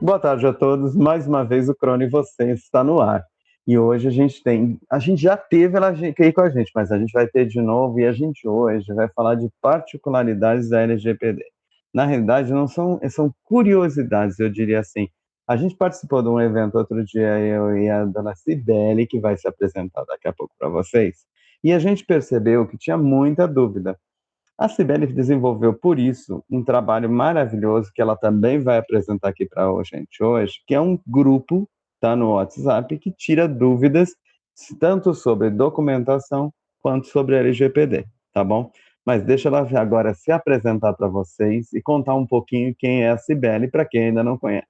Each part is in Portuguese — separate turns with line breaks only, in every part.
Boa tarde a todos. Mais uma vez o Crono e você está no ar. E hoje a gente já teve ela aqui com a gente, mas a gente vai ter de novo e a gente hoje vai falar de particularidades da LGPD. Na realidade, não são curiosidades, eu diria assim. A gente participou de um evento outro dia, eu e a dona Cibele, que vai se apresentar daqui a pouco para vocês, e a gente percebeu que tinha muita dúvida. A Cibele desenvolveu, por isso, um trabalho maravilhoso que ela também vai apresentar aqui para a gente hoje, que é um grupo, tá no WhatsApp, que tira dúvidas tanto sobre documentação quanto sobre LGPD, tá bom? Mas deixa ela agora se apresentar para vocês e contar um pouquinho quem é a Cibele, para quem ainda não conhece.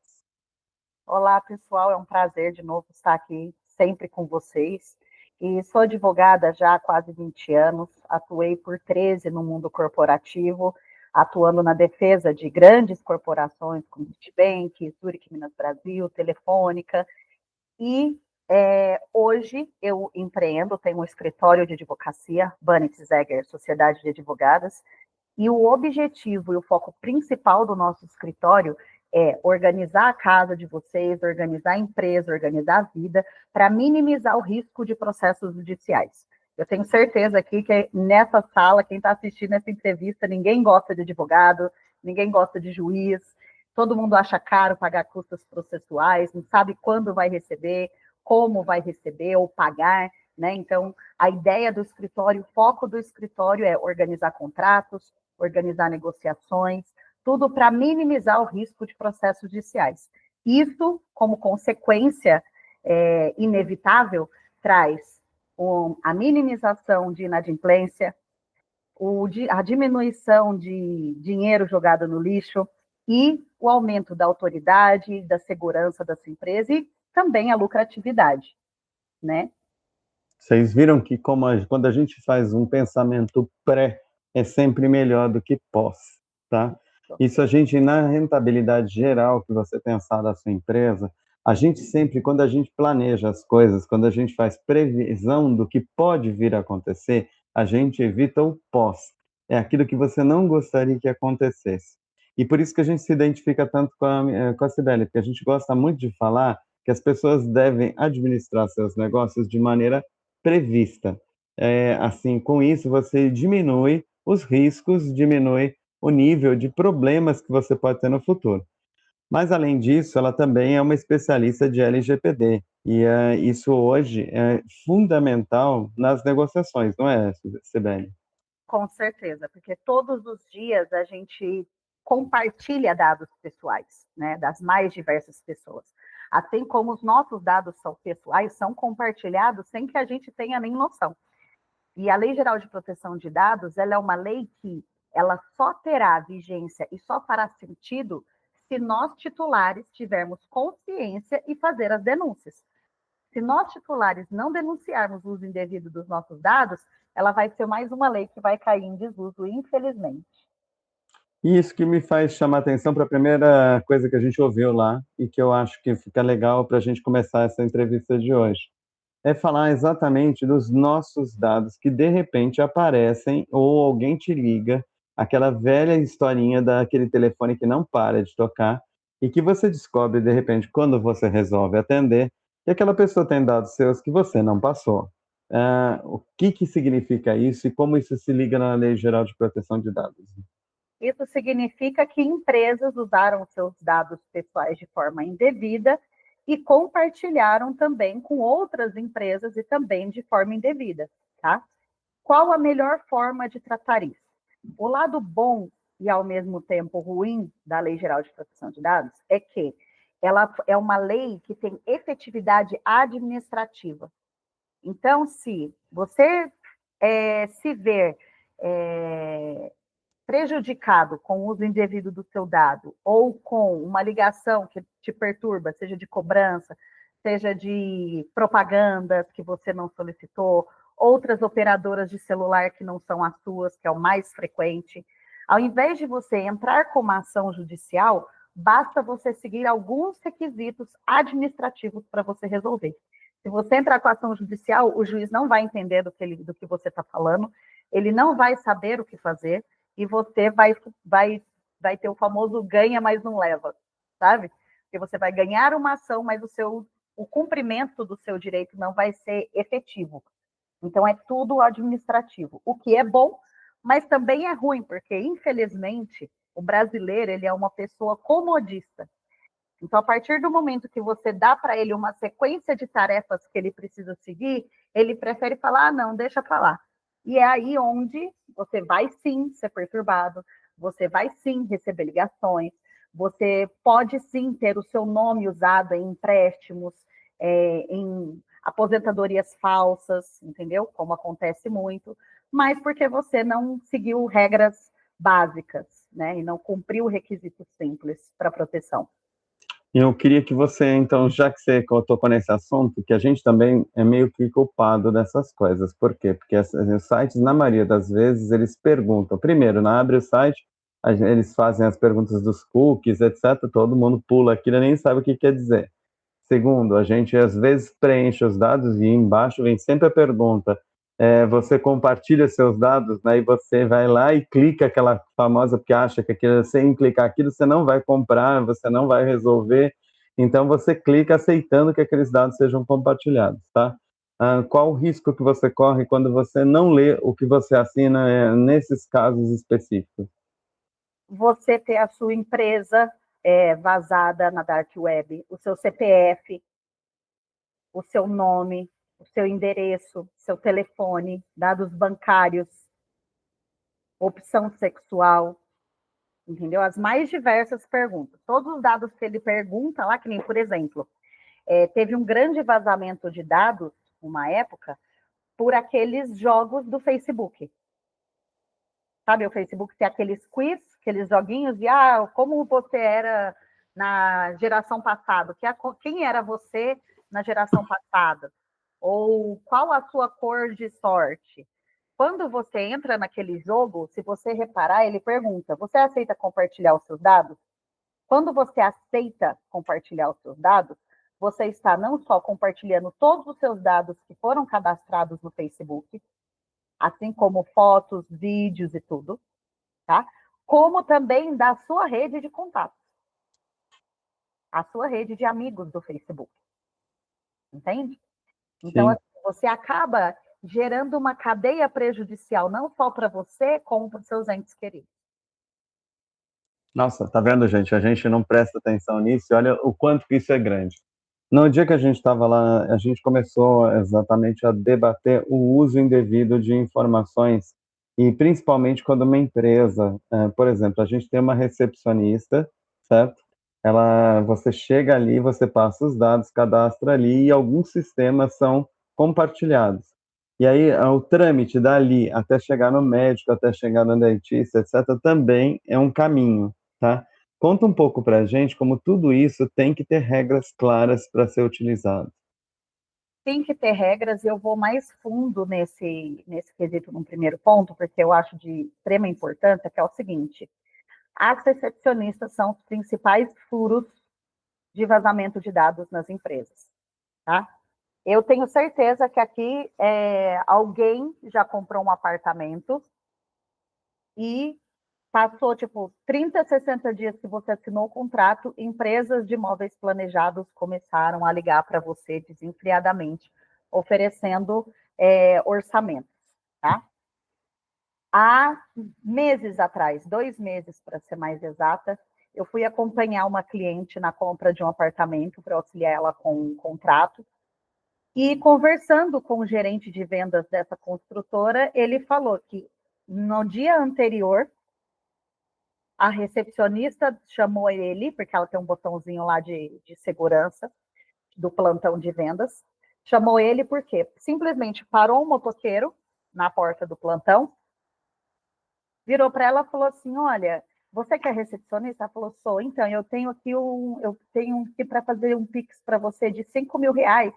Olá, pessoal, é um prazer de novo estar aqui sempre com vocês. E sou advogada já há quase 20 anos, atuei por 13 no mundo corporativo, atuando na defesa de grandes corporações como Citibank, Zurich Minas Brasil, Telefônica, e hoje eu empreendo, tenho um escritório de advocacia, Banitz Zegger, Sociedade de Advogadas, e o objetivo e o foco principal do nosso escritório é organizar a casa de vocês, organizar a empresa, organizar a vida, para minimizar o risco de processos judiciais. Eu tenho certeza aqui que nessa sala, quem está assistindo essa entrevista, ninguém gosta de advogado, ninguém gosta de juiz, todo mundo acha caro pagar custas processuais, não sabe quando vai receber, como vai receber ou pagar, né? Então, a ideia do escritório, o foco do escritório é organizar contratos, organizar negociações, tudo para minimizar o risco de processos judiciais. Isso, como consequência inevitável, traz a minimização de inadimplência, a diminuição de dinheiro jogado no lixo e o aumento da autoridade, da segurança da sua empresa e também a lucratividade, né?
Vocês viram que quando a gente faz um pensamento pré, é sempre melhor do que pós, tá? Isso a gente, na rentabilidade geral que você pensar da sua empresa, a gente sempre, quando a gente planeja as coisas, quando a gente faz previsão do que pode vir a acontecer, a gente evita o pós. É aquilo que você não gostaria que acontecesse. E por isso que a gente se identifica tanto com a Cibele, porque a gente gosta muito de falar que as pessoas devem administrar seus negócios de maneira prevista. Assim, com isso você diminui os riscos, diminui o nível de problemas que você pode ter no futuro. Mas, além disso, ela também é uma especialista de LGPD, e isso hoje é fundamental nas negociações, não é, Sibeli?
Com certeza, porque todos os dias a gente compartilha dados pessoais, né, das mais diversas pessoas. Assim como os nossos dados são pessoais, são compartilhados sem que a gente tenha nem noção. E a Lei Geral de Proteção de Dados, ela é uma lei que ela só terá vigência e só fará sentido se nós titulares tivermos consciência e fazer as denúncias. Se nós titulares não denunciarmos o uso indevido dos nossos dados, ela vai ser mais uma lei que vai cair em desuso, infelizmente.
E isso que me faz chamar atenção para a primeira coisa que a gente ouviu lá, e que eu acho que fica legal para a gente começar essa entrevista de hoje. É falar exatamente dos nossos dados que de repente aparecem ou alguém te liga, aquela velha historinha daquele telefone que não para de tocar e que você descobre de repente quando você resolve atender que aquela pessoa tem dados seus que você não passou. O que que significa isso e como isso se liga na Lei Geral de Proteção de Dados?
Isso significa que empresas usaram seus dados pessoais de forma indevida e compartilharam também com outras empresas e também de forma indevida, tá? Qual a melhor forma de tratar isso? O lado bom e ao mesmo tempo ruim da Lei Geral de Proteção de Dados é que ela é uma lei que tem efetividade administrativa. Então, se você se ver prejudicado com o uso indevido do seu dado ou com uma ligação que te perturba, seja de cobrança, seja de propagandas que você não solicitou, outras operadoras de celular que não são as suas, que é o mais frequente, ao invés de você entrar com uma ação judicial, basta você seguir alguns requisitos administrativos para você resolver. Se você entrar com a ação judicial, o juiz não vai entender do que você está falando, ele não vai saber o que fazer, e você vai ter o famoso ganha, mas não leva, sabe? porque você vai ganhar uma ação, mas o cumprimento do seu direito não vai ser efetivo. Então, é tudo administrativo, o que é bom, mas também é ruim, porque, infelizmente, o brasileiro ele é uma pessoa comodista. Então, a partir do momento que você dá para ele uma sequência de tarefas que ele precisa seguir, ele prefere falar, ah, não, deixa para lá. E é aí onde você vai sim ser perturbado, você vai sim receber ligações, você pode sim ter o seu nome usado em empréstimos, em aposentadorias falsas, entendeu? Como acontece muito, mas porque você não seguiu regras básicas, né? E não cumpriu requisitos simples para proteção.
Eu queria que você, então, já que você tocou nesse assunto, que a gente também é meio que culpado dessas coisas. Por quê? Porque os sites, na maioria das vezes, eles perguntam. Primeiro, abre o site, eles fazem as perguntas dos cookies, etc. Todo mundo pula aquilo e nem sabe o que quer dizer. Segundo, a gente às vezes preenche os dados e embaixo vem sempre a pergunta, você compartilha seus dados, né, e você vai lá e clica aquela famosa, porque acha que aquilo, sem clicar aquilo você não vai comprar, você não vai resolver, então você clica aceitando que aqueles dados sejam compartilhados, tá? Qual o risco que você corre quando você não lê o que você assina nesses casos específicos?
Você ter a sua empresa vazada na Dark Web, o seu CPF, o seu nome, o seu endereço, seu telefone, dados bancários, opção sexual, entendeu? As mais diversas perguntas. Todos os dados que ele pergunta lá, que nem, por exemplo, teve um grande vazamento de dados, uma época, por aqueles jogos do Facebook. Sabe, o Facebook tem aqueles quiz, aqueles joguinhos de como você era na geração passada, quem era você na geração passada? Ou qual a sua cor de sorte? Quando você entra naquele jogo, se você reparar, ele pergunta: você aceita compartilhar os seus dados? Quando você aceita compartilhar os seus dados, você está não só compartilhando todos os seus dados que foram cadastrados no Facebook, assim como fotos, vídeos e tudo, tá? Como também da sua rede de contatos, a sua rede de amigos do Facebook, entende? Então, assim, você acaba gerando uma cadeia prejudicial, não só para você, como para os seus entes queridos.
Nossa, tá vendo, gente? A gente não presta atenção nisso e olha o quanto que isso é grande. No dia que a gente estava lá, a gente começou exatamente a debater o uso indevido de informações e principalmente quando uma empresa, por exemplo, a gente tem uma recepcionista, certo? Você chega ali, você passa os dados, cadastra ali e alguns sistemas são compartilhados. E aí o trâmite dali até chegar no médico, até chegar no dentista, etc., também é um caminho, tá? Conta um pouco para a gente como tudo isso tem que ter regras claras para ser utilizado.
Tem que ter regras, e eu vou mais fundo nesse quesito num primeiro ponto, porque eu acho de extrema importância, que é o seguinte: as recepcionistas são os principais furos de vazamento de dados nas empresas, tá? Eu tenho certeza que aqui alguém já comprou um apartamento e passou, 30, 60 dias que você assinou o contrato, empresas de imóveis planejados começaram a ligar para você desenfreadamente, oferecendo orçamentos, tá? Há meses atrás, 2 meses para ser mais exata, eu fui acompanhar uma cliente na compra de um apartamento para auxiliar ela com um contrato, e conversando com o gerente de vendas dessa construtora, ele falou que no dia anterior, a recepcionista chamou ele, porque ela tem um botãozinho lá de segurança do plantão de vendas, chamou ele porque simplesmente parou um motoqueiro na porta do plantão, virou para ela e falou assim: olha, você que é recepcionista? Ela falou: sou. Então, eu tenho aqui para fazer um Pix para você de R$ 5.000,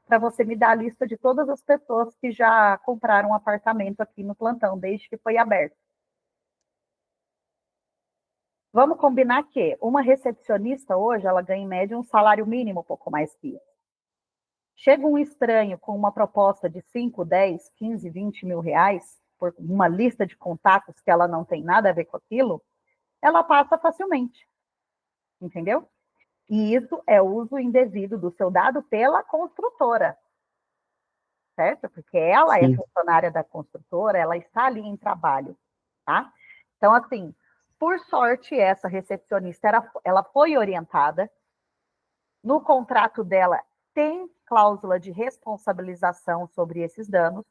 para você me dar a lista de todas as pessoas que já compraram um apartamento aqui no plantão, desde que foi aberto. Vamos combinar que uma recepcionista hoje, ela ganha em média um salário mínimo, um pouco mais que isso. Chega um estranho com uma proposta de 5, 10, 15, 20 mil reais, por uma lista de contatos que ela não tem nada a ver com aquilo, ela passa facilmente, entendeu? E isso é uso indevido do seu dado pela construtora, certo? Porque ela é funcionária da construtora, ela está ali em trabalho, tá? Então, assim, por sorte, essa recepcionista, ela foi orientada, no contrato dela tem cláusula de responsabilização sobre esses danos,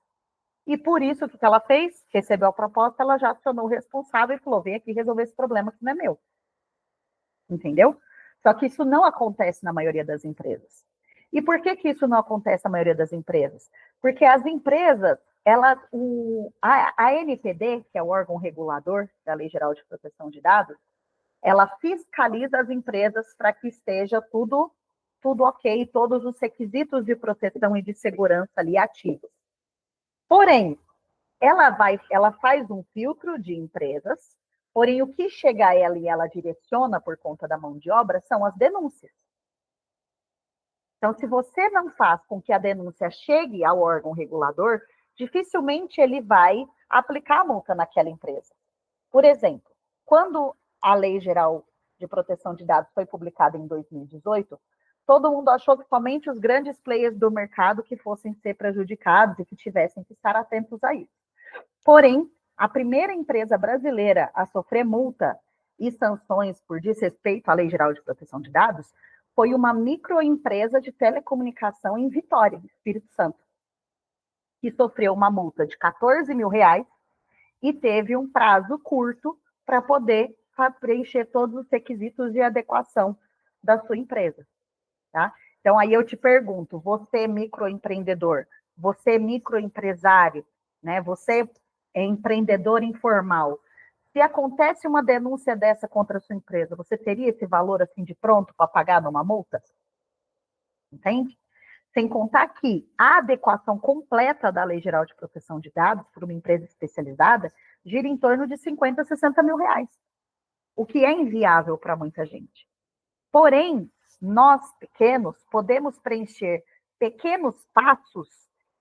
e por isso, o que ela fez? Recebeu a proposta, ela já acionou o responsável e falou, vem aqui resolver esse problema que não é meu. Entendeu? Só que isso não acontece na maioria das empresas. E por que isso não acontece na maioria das empresas? Porque as empresas, a ANPD, que é o órgão regulador da Lei Geral de Proteção de Dados, ela fiscaliza as empresas para que esteja tudo ok, todos os requisitos de proteção e de segurança ali ativos. Porém, ela faz um filtro de empresas, porém o que chega a ela e ela direciona por conta da mão de obra são as denúncias. Então, se você não faz com que a denúncia chegue ao órgão regulador, dificilmente ele vai aplicar a multa naquela empresa. Por exemplo, quando a Lei Geral de Proteção de Dados foi publicada em 2018, todo mundo achou que somente os grandes players do mercado que fossem ser prejudicados e que tivessem que estar atentos a isso. Porém, a primeira empresa brasileira a sofrer multa e sanções por desrespeito à Lei Geral de Proteção de Dados foi uma microempresa de telecomunicação em Vitória, Espírito Santo, que sofreu uma multa de R$14 mil e teve um prazo curto para poder preencher todos os requisitos de adequação da sua empresa. Tá? Então, aí eu te pergunto, você microempreendedor, você microempresário, né? Você é empreendedor informal, se acontece uma denúncia dessa contra a sua empresa, você teria esse valor assim de pronto para pagar numa multa? Entende? Sem contar que a adequação completa da Lei Geral de Proteção de Dados por uma empresa especializada gira em torno de 50, 60 mil reais, o que é inviável para muita gente. Porém, nós, pequenos, podemos preencher pequenos passos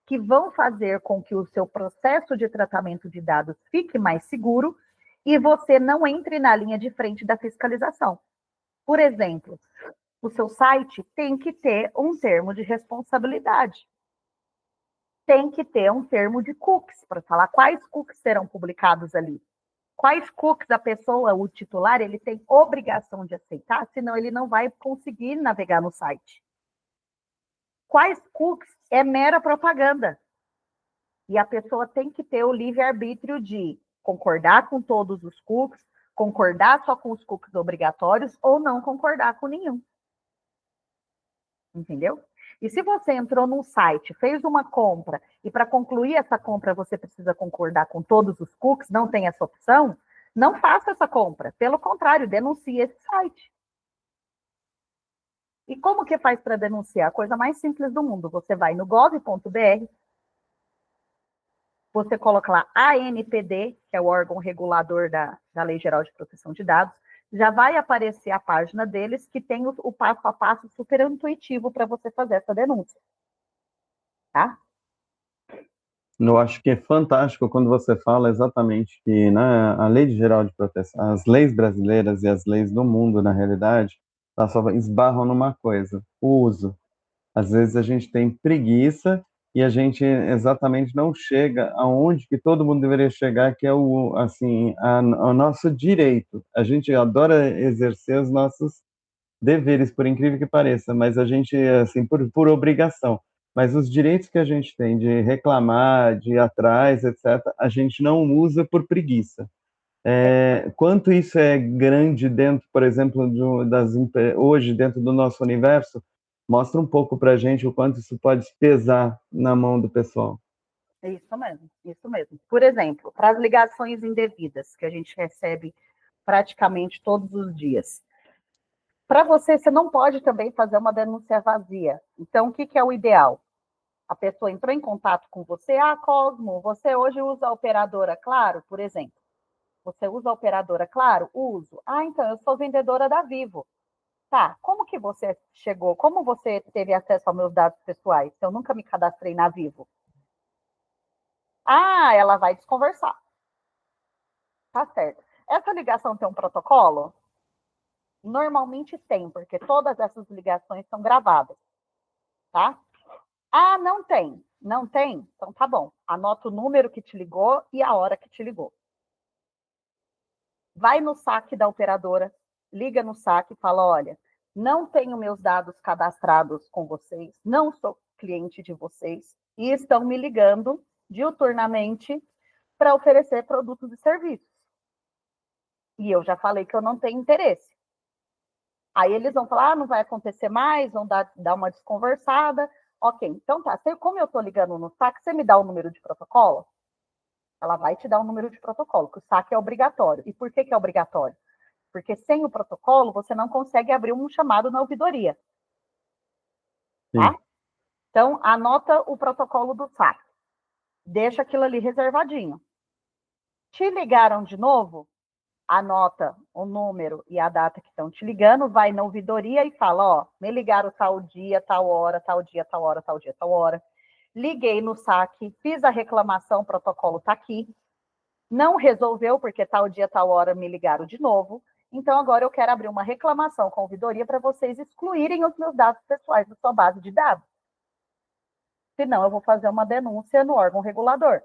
que vão fazer com que o seu processo de tratamento de dados fique mais seguro e você não entre na linha de frente da fiscalização. Por exemplo, o seu site tem que ter um termo de responsabilidade. Tem que ter um termo de cookies, para falar quais cookies serão publicados ali. Quais cookies a pessoa, o titular, ele tem obrigação de aceitar, senão ele não vai conseguir navegar no site. Quais cookies é mera propaganda. E a pessoa tem que ter o livre-arbítrio de concordar com todos os cookies, concordar só com os cookies obrigatórios ou não concordar com nenhum. Entendeu? E se você entrou num site, fez uma compra, e para concluir essa compra você precisa concordar com todos os cookies, não tem essa opção, não faça essa compra. Pelo contrário, denuncie esse site. E como que faz para denunciar? A coisa mais simples do mundo. Você vai no gov.br, você coloca lá ANPD, que é o órgão regulador da Lei Geral de Proteção de Dados, já vai aparecer a página deles, que tem o passo a passo super intuitivo para você fazer essa denúncia. Tá?
Eu acho que é fantástico quando você fala exatamente que, né, a Lei Geral de Proteção, as leis brasileiras e as leis do mundo, na realidade, elas só esbarram numa coisa, o uso. Às vezes a gente tem preguiça e a gente exatamente não chega aonde que todo mundo deveria chegar, que é o, assim, o nosso direito. A gente adora exercer os nossos deveres, por incrível que pareça, mas a gente, assim, por obrigação. Mas os direitos que a gente tem de reclamar, de ir atrás, etc., a gente não usa por preguiça. Quanto isso é grande dentro, por exemplo, hoje, dentro do nosso universo, mostra um pouco para a gente o quanto isso pode pesar na mão do pessoal.
Isso mesmo, isso mesmo. Por exemplo, para as ligações indevidas, que a gente recebe praticamente todos os dias. Para você não pode também fazer uma denúncia vazia. Então, o que é o ideal? A pessoa entrou em contato com você, Cosmo, você hoje usa a operadora Claro, por exemplo. Você usa a operadora Claro? Uso. Então, eu sou vendedora da Vivo. Tá, como que você chegou? Como você teve acesso aos meus dados pessoais? Eu nunca me cadastrei na Vivo. Ela vai desconversar. Tá certo. Essa ligação tem um protocolo? Normalmente tem, porque todas essas ligações são gravadas, tá? Ah, não tem. Não tem? Então tá bom. Anota o número que te ligou e a hora que te ligou. Vai no saque da operadora, liga no saque e fala: olha, não tenho meus dados cadastrados com vocês, não sou cliente de vocês e estão me ligando diuturnamente para oferecer produtos e serviços. E eu já falei que eu não tenho interesse. Aí eles vão falar: não vai acontecer mais, vão dar uma desconversada. Ok, então tá. Como eu estou ligando no saque, você me dá o número de protocolo? Ela vai te dar o número de protocolo, que o saque é obrigatório. E por que é obrigatório? Porque sem o protocolo, você não consegue abrir um chamado na ouvidoria. Tá? Então, anota o protocolo do saque. Deixa aquilo ali reservadinho. Te ligaram de novo? Anota o número e a data que estão te ligando, vai na ouvidoria e fala: ó, me ligaram tal dia, tal hora, tal dia, tal hora, tal dia, tal hora. Liguei no saque, fiz a reclamação, o protocolo está aqui. Não resolveu, porque tal dia, tal hora me ligaram de novo. Então, agora eu quero abrir uma reclamação com a ouvidoria para vocês excluírem os meus dados pessoais da sua base de dados. Senão, eu vou fazer uma denúncia no órgão regulador.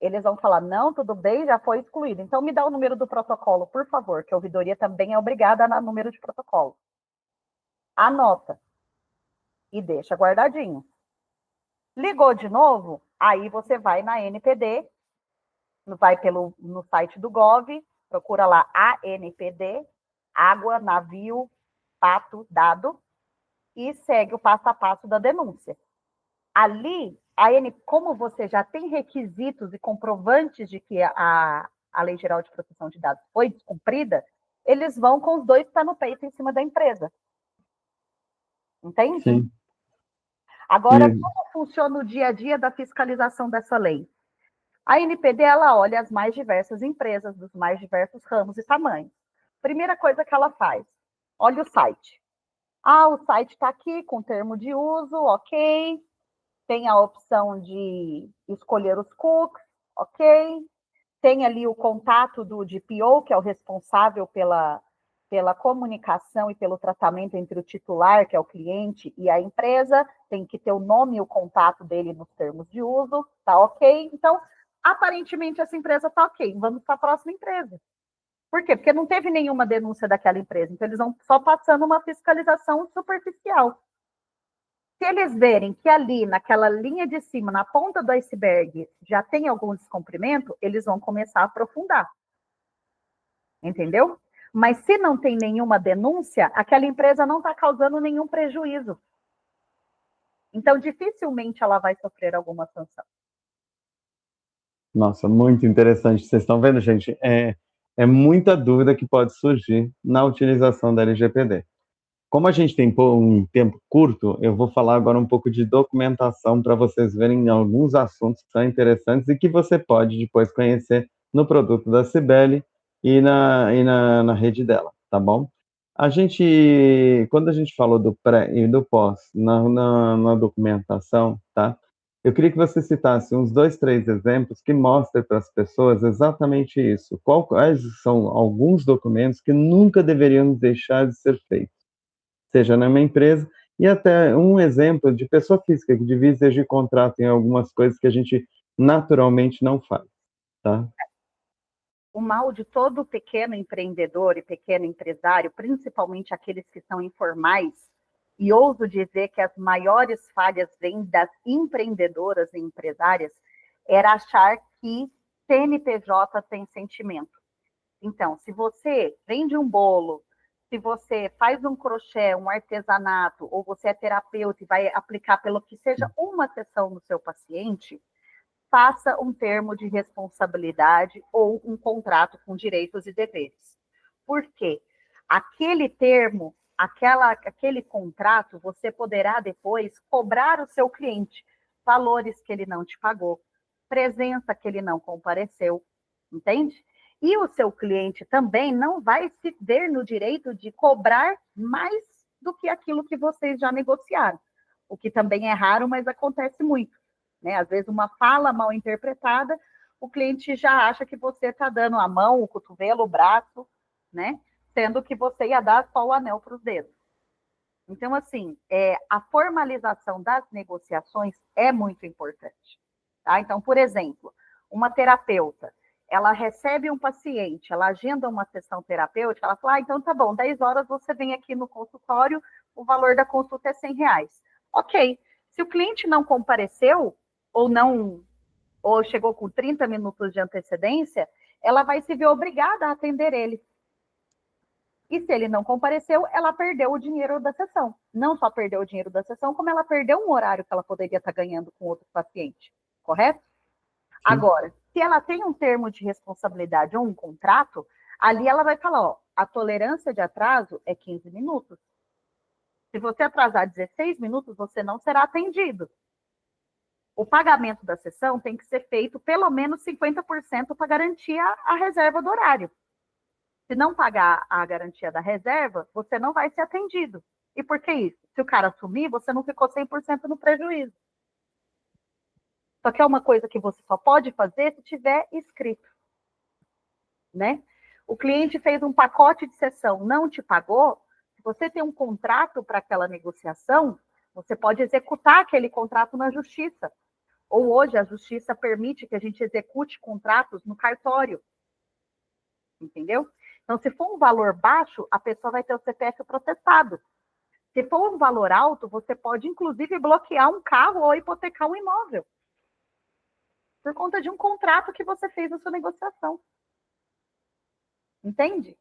Eles vão falar: não, tudo bem, já foi excluído. Então, me dá o número do protocolo, por favor, que a ouvidoria também é obrigada a dar número de protocolo. Anota e deixa guardadinho. Ligou de novo? Aí você vai na NPD, vai no site do Gov, procura lá ANPD, água, navio, pato, dado, e segue o passo a passo da denúncia. Ali, como você já tem requisitos e comprovantes de que a Lei Geral de Proteção de Dados foi descumprida, eles vão com os dois pés no peito em cima da empresa. Entende?
Sim.
Agora, como funciona o dia a dia da fiscalização dessa lei? A NPD, ela olha as mais diversas empresas, dos mais diversos ramos e tamanhos. Primeira coisa que ela faz, olha o site. Ah, o site está aqui com termo de uso, ok. Tem a opção de escolher os cookies, ok. Tem ali o contato do DPO, que é o responsável pela comunicação e pelo tratamento entre o titular, que é o cliente, e a empresa. Tem que ter o nome e o contato dele nos termos de uso, tá ok. Então, aparentemente, essa empresa está ok. Vamos para a próxima empresa. Por quê? Porque não teve nenhuma denúncia daquela empresa. Então, eles vão só passando uma fiscalização superficial. Se eles verem que ali, naquela linha de cima, na ponta do iceberg, já tem algum descumprimento, eles vão começar a aprofundar. Entendeu? Mas se não tem nenhuma denúncia, aquela empresa não está causando nenhum prejuízo. Então, dificilmente ela vai sofrer alguma sanção.
Nossa, muito interessante. Vocês estão vendo, gente? É muita dúvida que pode surgir na utilização da LGPD. Como a gente tem um tempo curto, eu vou falar agora um pouco de documentação para vocês verem alguns assuntos que são interessantes e que você pode depois conhecer no produto da Cibele e na rede dela, tá bom? Quando a gente falou do pré e do pós na documentação, tá? Eu queria que você citasse uns 2, 3 exemplos que mostrem para as pessoas exatamente isso. Quais são alguns documentos que nunca deveriam deixar de ser feitos, seja numa empresa, e até um exemplo de pessoa física que devia exigir contrato em algumas coisas que a gente naturalmente não faz, tá?
O mal de todo pequeno empreendedor e pequeno empresário, principalmente aqueles que são informais, e ouso dizer que as maiores falhas vêm das empreendedoras e empresárias, era achar que CNPJ tem sentimento. Então, se você vende um bolo, se você faz um crochê, um artesanato, ou você é terapeuta e vai aplicar pelo que seja uma sessão no seu paciente, faça um termo de responsabilidade ou um contrato com direitos e deveres. Por quê? Aquele termo, aquele contrato, você poderá depois cobrar o seu cliente valores que ele não te pagou, presença que ele não compareceu, entende? E o seu cliente também não vai se ver no direito de cobrar mais do que aquilo que vocês já negociaram, o que também é raro, mas acontece muito. Né? Às vezes, uma fala mal interpretada, o cliente já acha que você está dando a mão, o cotovelo, o braço, né? Sendo que você ia dar só o anel para os dedos. Então, assim, a formalização das negociações é muito importante. Tá? Então, por exemplo, uma terapeuta, ela recebe um paciente, ela agenda uma sessão terapêutica, ela fala, então tá bom, 10 horas você vem aqui no consultório, o valor da consulta é R$100. Ok, se o cliente não compareceu, ou chegou com 30 minutos de antecedência, ela vai se ver obrigada a atender ele. E se ele não compareceu, ela perdeu o dinheiro da sessão. Não só perdeu o dinheiro da sessão, como ela perdeu um horário que ela poderia estar ganhando com outro paciente. Correto? Sim. Agora, se ela tem um termo de responsabilidade ou um contrato, ali ela vai falar, ó, a tolerância de atraso é 15 minutos. Se você atrasar 16 minutos, você não será atendido. O pagamento da sessão tem que ser feito pelo menos 50% para garantir a reserva do horário. Se não pagar a garantia da reserva, você não vai ser atendido. E por que isso? Se o cara sumir, você não ficou 100% no prejuízo. Só que é uma coisa que você só pode fazer se tiver escrito, né? O cliente fez um pacote de sessão, não te pagou, se você tem um contrato para aquela negociação, você pode executar aquele contrato na justiça. Ou hoje a justiça permite que a gente execute contratos no cartório. Entendeu? Então, se for um valor baixo, a pessoa vai ter o CPF processado. Se for um valor alto, você pode, inclusive, bloquear um carro ou hipotecar um imóvel. Por conta de um contrato que você fez na sua negociação. Entende?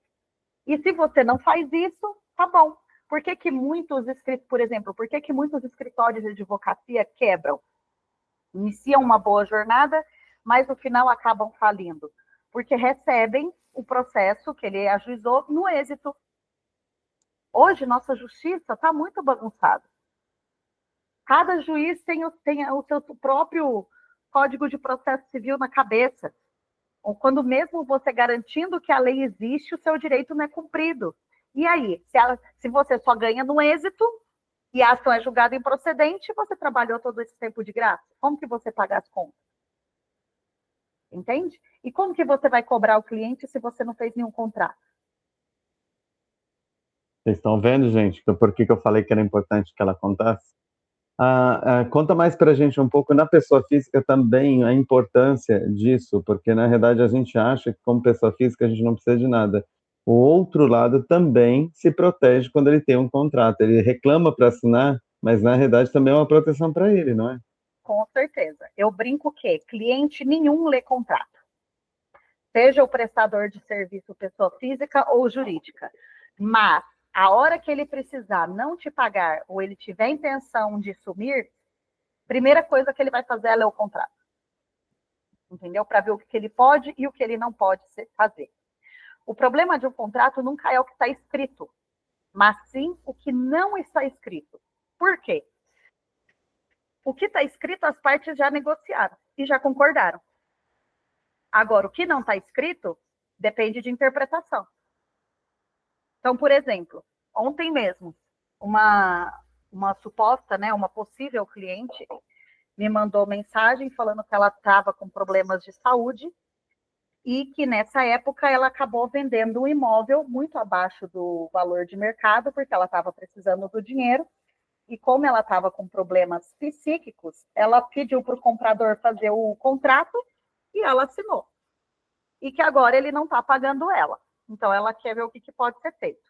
E se você não faz isso, tá bom. Por que muitos escritórios, por exemplo, por que muitos escritórios de advocacia quebram? Iniciam uma boa jornada, mas no final acabam falindo. Porque recebem o processo que ele ajuizou no êxito. Hoje, nossa justiça está muito bagunçada. Cada juiz tem o seu próprio Código de Processo Civil na cabeça. Ou quando mesmo você garantindo que a lei existe, o seu direito não é cumprido. E aí, se você só ganha no êxito e a ação é julgada improcedente, você trabalhou todo esse tempo de graça. Como que você paga as contas? Entende? E como que você vai cobrar o cliente se você não fez nenhum contrato?
Vocês estão vendo, gente, por que eu falei que era importante que ela contasse? Conta mais para a gente um pouco na pessoa física também a importância disso, porque na verdade a gente acha que como pessoa física a gente não precisa de nada. O outro lado também se protege quando ele tem um contrato. Ele reclama para assinar, mas na verdade também é uma proteção para ele, não é?
Com certeza. Eu brinco que cliente nenhum lê contrato. Seja o prestador de serviço pessoa física ou jurídica. Mas a hora que ele precisar não te pagar ou ele tiver intenção de sumir, primeira coisa que ele vai fazer é ler o contrato. Entendeu? Para ver o que ele pode e o que ele não pode fazer. O problema de um contrato nunca é o que está escrito, mas sim o que não está escrito. Por quê? O que está escrito, as partes já negociaram e já concordaram. Agora, o que não está escrito depende de interpretação. Então, por exemplo, ontem mesmo, uma suposta, né, uma possível cliente me mandou mensagem falando que ela estava com problemas de saúde e que nessa época ela acabou vendendo um imóvel muito abaixo do valor de mercado, porque ela estava precisando do dinheiro, e como ela estava com problemas psíquicos, ela pediu para o comprador fazer o contrato e ela assinou. E que agora ele não está pagando ela. Então ela quer ver o que pode ser feito.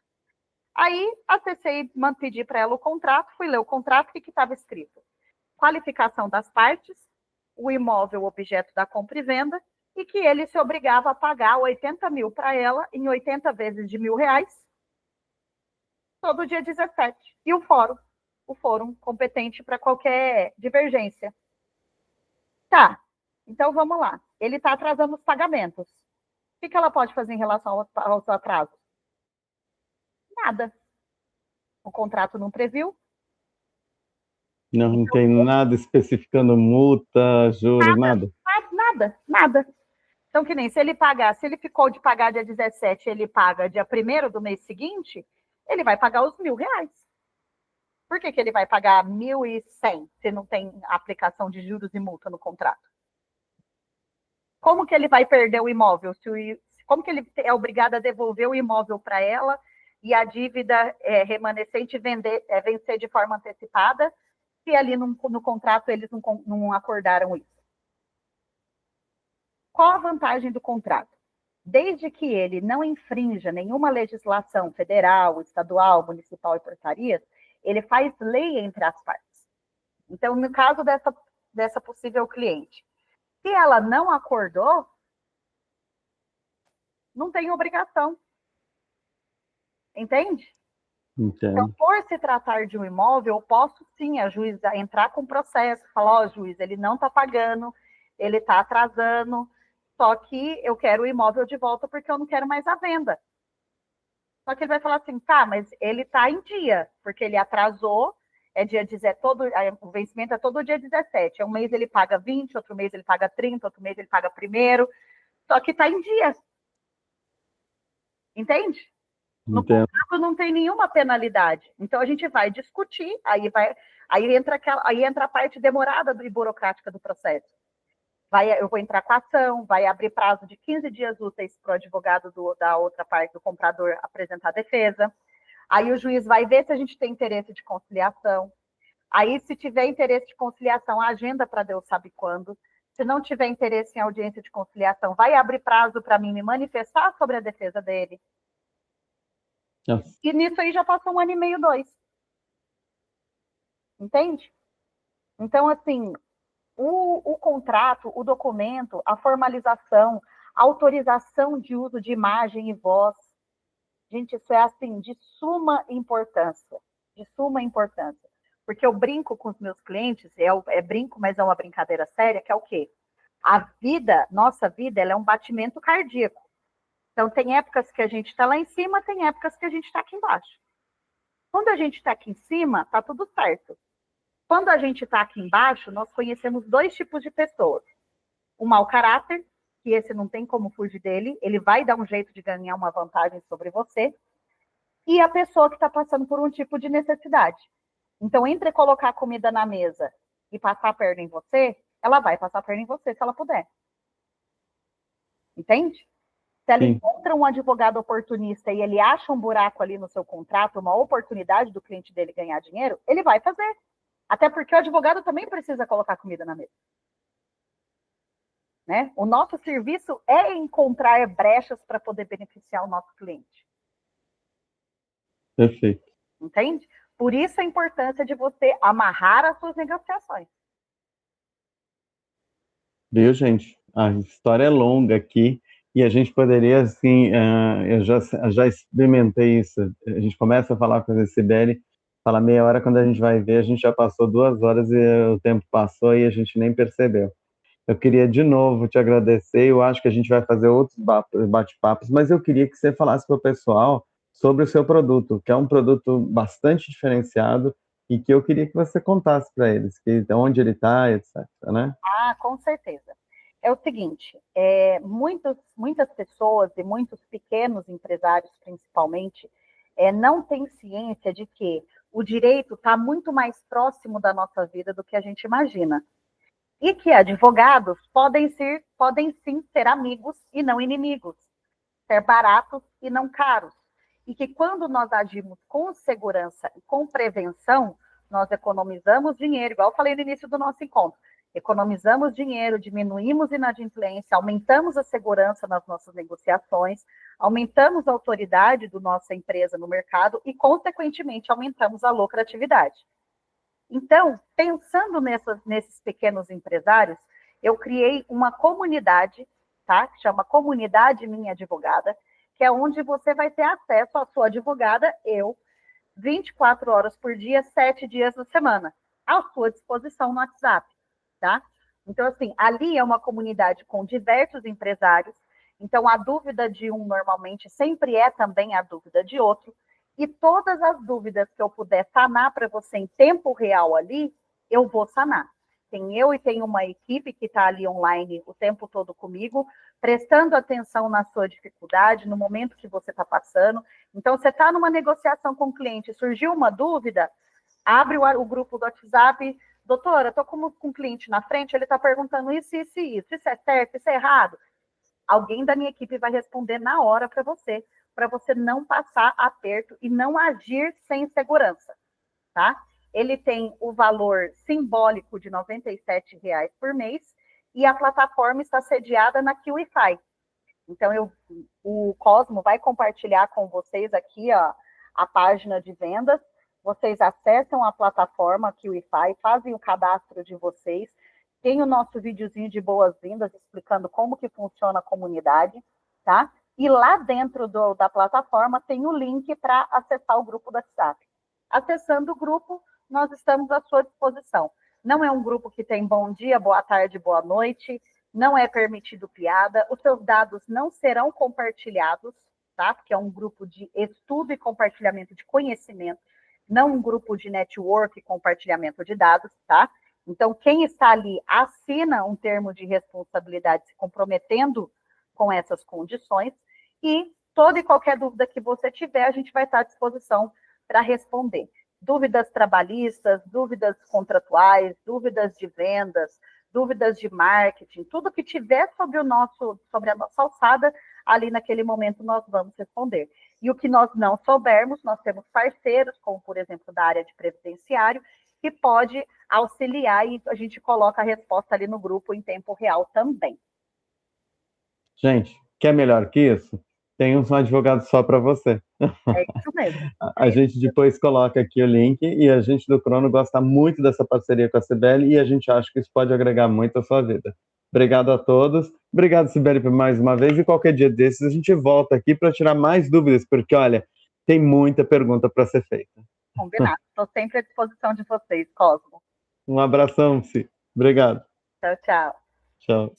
Aí acessei, pedi para ela o contrato, fui ler o contrato, o que estava escrito? Qualificação das partes, o imóvel objeto da compra e venda, e que ele se obrigava a pagar 80 mil para ela em 80 vezes de R$1.000, todo dia 17. E o fórum competente para qualquer divergência. Tá, então vamos lá. Ele está atrasando os pagamentos. O que ela pode fazer em relação aos atrasos? Nada. O contrato não previu.
Não tem nada especificando multa, juros, nada?
Nada. Então, que nem se ele ficou de pagar dia 17, ele paga dia 1º do mês seguinte, ele vai pagar os R$1.000. Por que ele vai pagar 1.100 se não tem aplicação de juros e multa no contrato? Como que ele vai perder o imóvel? Como que ele é obrigado a devolver o imóvel para ela e a dívida remanescente vencer de forma antecipada, se ali no contrato eles não acordaram isso? Qual a vantagem do contrato? Desde que ele não infrinja nenhuma legislação federal, estadual, municipal e portarias, ele faz lei entre as partes. Então, no caso dessa possível cliente, se ela não acordou, não tem obrigação. Entende?
Entendo.
Então, por se tratar de um imóvel, eu posso sim, a juíza, entrar com processo, falar, ó, juiz, ele não está pagando, ele está atrasando, só que eu quero o imóvel de volta porque eu não quero mais a venda. Só que ele vai falar assim, tá, mas ele está em dia, porque ele atrasou, o vencimento é todo dia 17. Um mês ele paga 20, outro mês ele paga 30, outro mês ele paga primeiro, só que está em dia. Entende? No contrato não tem nenhuma penalidade. Então a gente vai discutir, aí entra a parte demorada e burocrática do processo. Eu vou entrar com a ação, vai abrir prazo de 15 dias úteis para o advogado da outra parte, do comprador, apresentar a defesa. Aí o juiz vai ver se a gente tem interesse de conciliação. Aí, se tiver interesse de conciliação, agenda para Deus sabe quando. Se não tiver interesse em audiência de conciliação, vai abrir prazo para mim me manifestar sobre a defesa dele. E nisso aí já passou 1 ano e meio, 2. Entende? Então, assim, o contrato, o documento, a formalização, a autorização de uso de imagem e voz, gente, isso é, assim, de suma importância. De suma importância. Porque eu brinco com os meus clientes, brinco, mas é uma brincadeira séria, que é o quê? Nossa vida, ela é um batimento cardíaco. Então, tem épocas que a gente está lá em cima, tem épocas que a gente está aqui embaixo. Quando a gente está aqui em cima, está tudo certo. Quando a gente está aqui embaixo, nós conhecemos 2 tipos de pessoas. O mau caráter, que esse não tem como fugir dele, ele vai dar um jeito de ganhar uma vantagem sobre você. E a pessoa que está passando por um tipo de necessidade. Então, entre colocar comida na mesa e passar a perna em você, ela vai passar a perna em você se ela puder. Entende? Se ela encontra um advogado oportunista e ele acha um buraco ali no seu contrato, uma oportunidade do cliente dele ganhar dinheiro, ele vai fazer. Até porque o advogado também precisa colocar comida na mesa. Né? O nosso serviço é encontrar brechas para poder beneficiar o nosso cliente.
Perfeito.
Entende? Por isso a importância de você amarrar as suas negociações.
Viu, gente? A história é longa aqui e a gente poderia, assim, eu já experimentei isso. A gente começa a falar com a Sibeli, fala meia hora, quando a gente vai ver, a gente já passou 2 horas e o tempo passou e a gente nem percebeu. Eu queria de novo te agradecer, eu acho que a gente vai fazer outros bate-papos, mas eu queria que você falasse para o pessoal sobre o seu produto, que é um produto bastante diferenciado e que eu queria que você contasse para eles, onde ele está, etc, né?
Ah, com certeza. É o seguinte, muitas pessoas e muitos pequenos empresários, principalmente, não têm ciência de que o direito está muito mais próximo da nossa vida do que a gente imagina. E que advogados podem sim ser amigos e não inimigos, ser baratos e não caros. E que quando nós agimos com segurança e com prevenção, nós economizamos dinheiro, igual eu falei no início do nosso encontro. Economizamos dinheiro, diminuímos inadimplência, aumentamos a segurança nas nossas negociações, aumentamos a autoridade da nossa empresa no mercado e, consequentemente, aumentamos a lucratividade. Então, pensando nesses pequenos empresários, eu criei uma comunidade, tá? Que chama Comunidade Minha Advogada, que é onde você vai ter acesso à sua advogada, 24 horas por dia, 7 dias na semana, à sua disposição no WhatsApp, tá? Então, assim, ali é uma comunidade com diversos empresários, então a dúvida de um normalmente sempre é também a dúvida de outro, e todas as dúvidas que eu puder sanar para você em tempo real ali, eu vou sanar. Tem uma equipe que está ali online o tempo todo comigo, prestando atenção na sua dificuldade, no momento que você está passando. Então, você está numa negociação com o cliente, surgiu uma dúvida, abre o grupo do WhatsApp, doutora, estou com um cliente na frente, ele está perguntando isso, isso e isso, isso é certo, isso é errado? alguém da minha equipe vai responder na hora para você não passar aperto e não agir sem segurança, tá? Ele tem o valor simbólico de R$ 97,00 por mês e a plataforma está sediada na QIFI. Então, o Cosmo vai compartilhar com vocês aqui ó, a página de vendas. Vocês acessam a plataforma QIFI, fazem o cadastro de vocês. Tem o nosso videozinho de boas-vindas explicando como que funciona a comunidade, tá? E lá dentro da plataforma tem o link para acessar o grupo do WhatsApp. Acessando o grupo, nós estamos à sua disposição. Não é um grupo que tem bom dia, boa tarde, boa noite, não é permitido piada, os seus dados não serão compartilhados, tá? Porque é um grupo de estudo e compartilhamento de conhecimento, não um grupo de network e compartilhamento de dados, tá? Então, quem está ali assina um termo de responsabilidade se comprometendo com essas condições e toda e qualquer dúvida que você tiver, a gente vai estar à disposição para responder. Dúvidas trabalhistas, dúvidas contratuais, dúvidas de vendas, dúvidas de marketing, tudo que tiver sobre a nossa alçada, ali naquele momento nós vamos responder. E o que nós não soubermos, nós temos parceiros, como por exemplo da área de previdenciário, que pode auxiliar e a gente coloca a resposta ali no grupo em tempo real também.
Gente, quer melhor que isso? Tem um advogado só para você.
É isso mesmo.
A gente depois coloca aqui o link e a gente do Crono gosta muito dessa parceria com a Cibele e a gente acha que isso pode agregar muito à sua vida. Obrigado a todos. Obrigado, Cibele, por mais uma vez. E qualquer dia desses a gente volta aqui para tirar mais dúvidas, porque, olha, tem muita pergunta para ser feita.
Combinado. Estou sempre à disposição de vocês, Cosmo.
Um abração, Ci. Obrigado.
Tchau, tchau.
Tchau.